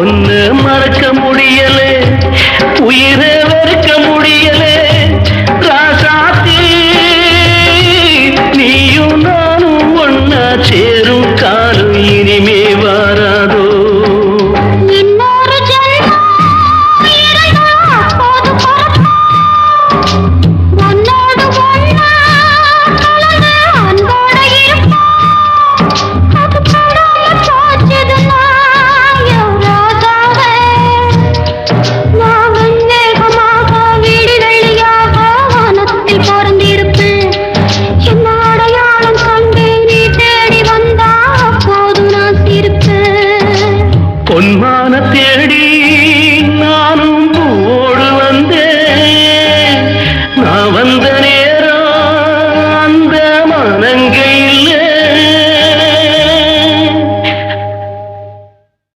ஒன்னு மறக்க முடியலே, உயிரை வெறுக்க முடியலே. ராசாத்தி நீயும் நானும் ஒன்னா சேரும் காலம் இனிமே வாராதோ. பொன்மா